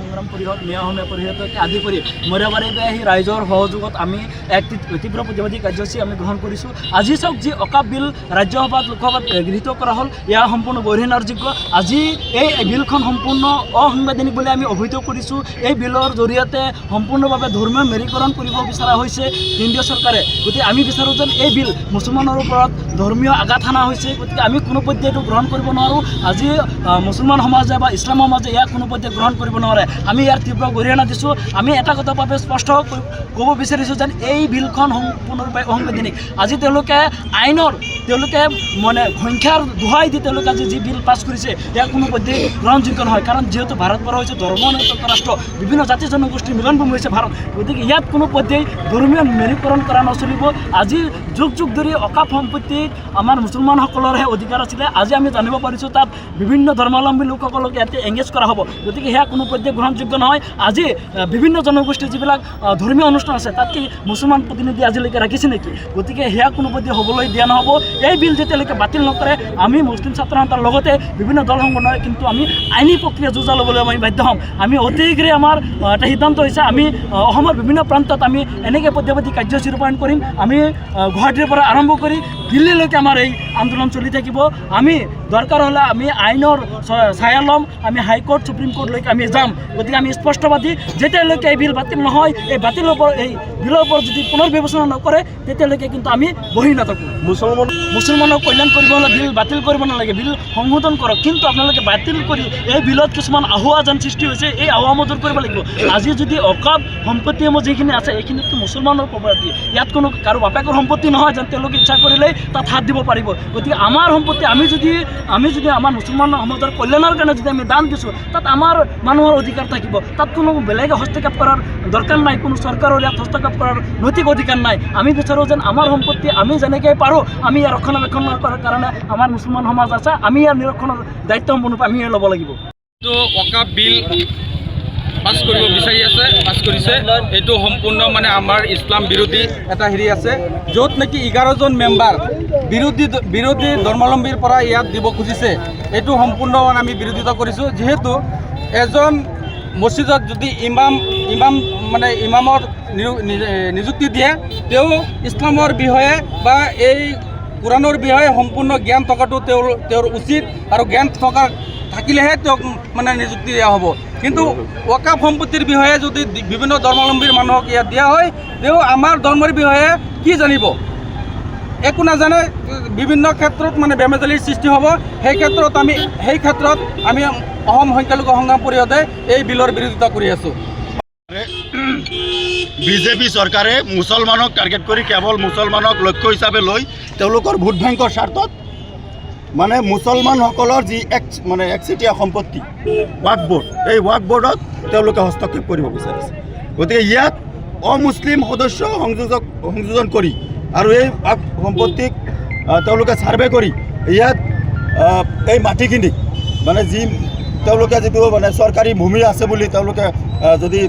সংগ্ৰাম পৰিষদ মিয়া অসমীয়া পৰিষদকে আদি কৰি মৰিয়াবাৰীতে আহি ৰাইজৰ সহযোগত আমি এক তীব্ৰ প্ৰতিবাদী কাৰ্যসূচী আমি গ্ৰহণ কৰিছোঁ। আজি চাওক যি অকাপ বিল ৰাজ্যসভাত লোকসভাত গৃহীত কৰা হ'ল, এয়া সম্পূৰ্ণ গৰিহণাৰযোগ্য। আজি এই বিলখন সম্পূৰ্ণ অসাংবিধানিক বুলি আমি অভিযোগ কৰিছোঁ। এই বিলৰ জৰিয়তে সম্পূৰ্ণভাৱে ধৰ্মীয় মেৰীকৰণ কৰিব বিচৰা হৈছে কেন্দ্ৰীয় চৰকাৰে। গতিকে আমি বিচাৰোঁ যেন এই বিল মুছলমানৰ ওপৰত ধৰ্মীয় আঘাত সানা হৈছে। গতিকে আমি কোনো পৰ্যায়ত গ্ৰহণ কৰিব নোৱাৰোঁ। আজি মুছলমান সমাজে বা ইছলাম সমাজে ইয়াক কোনো পৰ্যায়ত গ্ৰহণ কৰিব নোৱাৰে। আমি ইয়াৰ তীব্ৰ গৰিহণা দিছোঁ। আমি এটা কথাভাৱে স্পষ্ট ক'ব বিচাৰিছোঁ যেন এই বিলখন সম্পূৰ্ণৰূপে অসাংবিধানিক। আজি তেওঁলোকে মানে সংখ্যাৰ দোহাই দি তেওঁলোকে আজি যি বিল পাছ কৰিছে ইয়াক কোনো পৰ্যায়ত গ্ৰহণযোগ্য নহয়। কাৰণ যিহেতু ভাৰতবৰ্ষ হৈছে ধৰ্মনিৰপেক্ষ ৰাষ্ট্ৰ, বিভিন্ন জাতি জনগোষ্ঠীৰ মিলনভূমি হৈছে ভাৰত। গতিকে ইয়াত কোনো পৰ্যায়ত ধৰ্মীয় মেৰীকৰণ কৰা নচলিব। আজি যুগ যুগ ধৰি অকাপ সম্পত্তিত আমাৰ মুছলমানসকলৰহে অধিকাৰ আছিলে। আজি আমি জানিব পাৰিছোঁ তাত বিভিন্ন ধৰ্মাৱলম্বী লোকসকলক ইয়াতে এংগেজ কৰা হ'ব। গতিকে সেয়া কোনো পৰ্যায়ত গ্ৰহণযোগ্য নহয়। আজি বিভিন্ন জনগোষ্ঠীৰ যিবিলাক ধৰ্মীয় অনুষ্ঠান আছে তাত কি মুছলমান প্ৰতিনিধি আজিলৈকে ৰাখিছে নেকি? গতিকে সেয়া কোনো পৰ্যায়ত হ'বলৈ দিয়া নহ'ব। এই বিল যেতিয়ালৈকে বাতিল নকৰে আমি মুছলিম ছাত্ৰ সন্থাৰ লগতে বিভিন্ন দল সংগঠনে কিন্তু আমি আইনী প্ৰক্ৰিয়া যুঁজা ল'বলৈ আমি বাধ্য হ'ম। আমি অতি শীঘ্ৰে আমাৰ এটা সিদ্ধান্ত হৈছে আমি অসমৰ বিভিন্ন প্ৰান্তত আমি এনেকৈ প্ৰতিবাদী কাৰ্যসূচী ৰূপায়ণ কৰিম। আমি গুৱাহাটীৰ পৰা আৰম্ভ কৰি দিল্লীলৈকে আমাৰ এই আন্দোলন চলি থাকিব। আমি দৰকাৰ হ'লে আমি আইনৰ ছায়া ল'ম। আমি হাইকোৰ্ট সুপ্ৰিম কোৰ্টলৈকে আমি যাম। গতিকে আমি স্পষ্টবাদী, যেতিয়ালৈকে এই বিল বাতিল নহয়, এই বিলৰ ওপৰত যদি পুনৰ বিবেচনা নকৰে তেতিয়ালৈকে কিন্তু আমি বহি নাথাকোঁ। মুছলমানক কল্যাণ কৰিব হ'লে বিল বাতিল কৰিব নালাগে, বিল সংশোধন কৰক। কিন্তু আপোনালোকে বাতিল কৰি এই বিলত কিছুমান আহুৱা যেন সৃষ্টি হৈছে, এই আহুৱা দূৰ কৰিব লাগিব। আজি যদি অকাপ সম্পত্তিসমূহ যিখিনি আছে এইখিনিতো মুছলমানৰ প্ৰপাৰ্টি, ইয়াত কোনো কাৰো বাপেকৰ সম্পত্তি নহয় যেন তেওঁলোকে ইচ্ছা কৰিলেই তাত হাত দিব পাৰিব। গতিকে আমাৰ সম্পত্তি আমি যদি আমাৰ মুছলমান সমাজৰ কল্যাণৰ কাৰণে যদি আমি দান দিছোঁ তাত আমাৰ মানুহৰ অধিকাৰ থাকিব। তাত কোনো বেলেগে হস্তক্ষেপ কৰাৰ দৰকাৰ নাই, কোনো চৰকাৰৰ ইয়াত হস্তক্ষেপ কৰাৰ নৈতিক অধিকাৰ নাই। আমি বিচাৰোঁ যেন আমাৰ সম্পত্তি আমি যেনেকৈ পাৰোঁ আমি ইয়াৰ ৰক্ষণাবেক্ষণ কৰাৰ কাৰণে আমাৰ মুছলমান সমাজ আছে, আমি ইয়াৰ নিৰীক্ষণৰ দায়িত্ব সম্পূৰ্ণৰূপে আমি ল'ব লাগিব। অকাপ বিল পাছ কৰিব বিচাৰি আছে, পাছ কৰিছে। এইটো সম্পূৰ্ণ মানে আমাৰ ইছলাম বিৰোধী এটা হেৰি আছে, য'ত নেকি 11জন মেম্বাৰ বিৰোধী ধৰ্মাৱলম্বীৰ পৰা ইয়াত দিব খুজিছে। এইটো সম্পূৰ্ণ আমি বিৰোধিতা কৰিছোঁ। যিহেতু এজন মছজিদত যদি ইমামৰ নিযুক্তি দিয়ে, তেওঁ ইছলামৰ বিষয়ে বা এই কোৰাণৰ বিষয়ে সম্পূৰ্ণ জ্ঞান থকাটো তেওঁৰ উচিত, আৰু জ্ঞান থাকিলেহে তেওঁক মানে নিযুক্তি দিয়া হ'ব। কিন্তু ওয়াকাফ সম্পত্তিৰ বিষয়ে যদি বিভিন্ন ধৰ্মাৱলম্বীৰ মানুহক ইয়াত দিয়া হয়, তেওঁ আমাৰ ধৰ্মৰ বিষয়ে কি জানিব? একো নাজানে। বিভিন্ন ক্ষেত্ৰত মানে বেমেজালিৰ সৃষ্টি হ'ব। সেই ক্ষেত্ৰত আমি অসম সংখ্যালঘু সংগ্ৰাম পৰিষদে এই বিলৰ বিৰোধিতা কৰি আছোঁ। বিজেপি চৰকাৰে মুছলমানক টাৰ্গেট কৰি কেৱল মুছলমানক লক্ষ্য হিচাপে লৈ তেওঁলোকৰ ভোট বেংকৰ স্বাৰ্থত মানে মুছলমানসকলৰ যি একচেটিয়া সম্পত্তি ৱাকফ বোৰ্ড, এই ৱাকফ বোৰ্ডত তেওঁলোকে হস্তক্ষেপ কৰিব বিচাৰিছে। গতিকে ইয়াত অমুছলিম সদস্য সংযোজন কৰি আৰু এই ৱাকফ সম্পত্তিক তেওঁলোকে ছাৰ্ভে কৰি ইয়াত এই মাটিখিনি মানে তেওঁলোকে যিটো মানে চৰকাৰী ভূমি আছে বুলি তেওঁলোকে যদি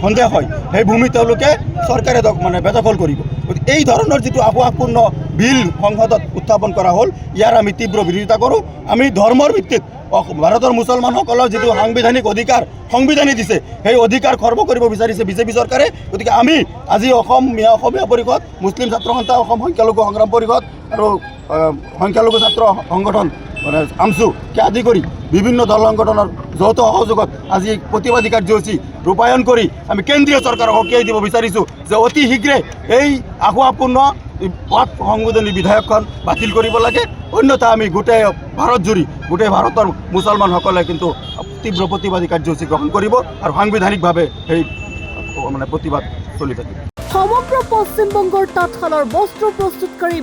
সন্দেহ হয়, সেই ভূমি তেওঁলোকে চৰকাৰে বেদখল কৰিব। গতিকে এই ধৰণৰ যিটো আহুৱাপূৰ্ণ বিল সংসদত উত্থাপন কৰা হ'ল, ইয়াৰ আমি তীব্ৰ বিৰোধিতা কৰোঁ। আমি ধৰ্মৰ ভিত্তিত ভাৰতৰ মুছলমানসকলৰ যিটো সাংবিধানিক অধিকাৰ সংবিধানে দিছে, সেই অধিকাৰ খৰ্ব কৰিব বিচাৰিছে বিজেপি চৰকাৰে। গতিকে আমি আজি অসমীয়া পৰিষদ, মুছলিম ছাত্ৰ সন্থা, অসম সংখ্যালঘু সংগ্ৰাম পৰিষদ আৰু সংখ্যালঘু ছাত্ৰ সংগঠন আমচুকে আদি কৰি বিভিন্ন দল সংগঠনৰ যৌথ সহযোগত আজি প্ৰতিবাদী কাৰ্যসূচী ৰূপায়ণ কৰি আমি কেন্দ্ৰীয় চৰকাৰক সকীয়াই দিব বিচাৰিছোঁ যে অতি শীঘ্ৰে এই আহুৱাপূৰ্ণ ৱাকফ সংশোধনী বিধেয়কখন বাতিল কৰিব লাগে। অন্যথা আমি গোটেই ভাৰতৰ মুছলমানসকলে কিন্তু তীব্ৰ প্ৰতিবাদী কাৰ্যসূচী গ্ৰহণ কৰিব আৰু সাংবিধানিকভাৱে সেই প্ৰতিবাদ চলি থাকিব। সমগ্ৰ পশ্চিমবংগৰ তাঁতশালৰ বস্ত্ৰ প্ৰস্তুতকাৰী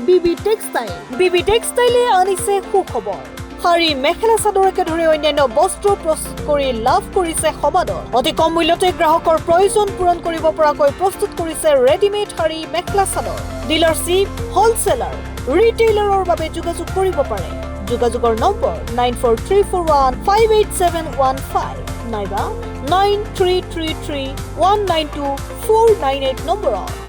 বিবি টেক্সটাইলে আনিছে সুখবৰ। শাৰী, মেখেলা চাদৰকে ধৰি অন্যান্য বস্ত্ৰ প্ৰস্তুত কৰি লাভ কৰিছে সমাদৰ। অতি কম মূল্যতে গ্ৰাহকৰ প্ৰয়োজন পূৰণ কৰিব পৰাকৈ প্ৰস্তুত কৰিছে ৰেডিমেড শাৰী, মেখেলা চাদৰ। ডিলাৰশ্বিপ, হ'লচেলাৰ, ৰিটেইলাৰৰ বাবে যোগাযোগ কৰিব পাৰে। যোগাযোগৰ নম্বৰ 9434158715 নাইবা 9333192498 নম্বৰত।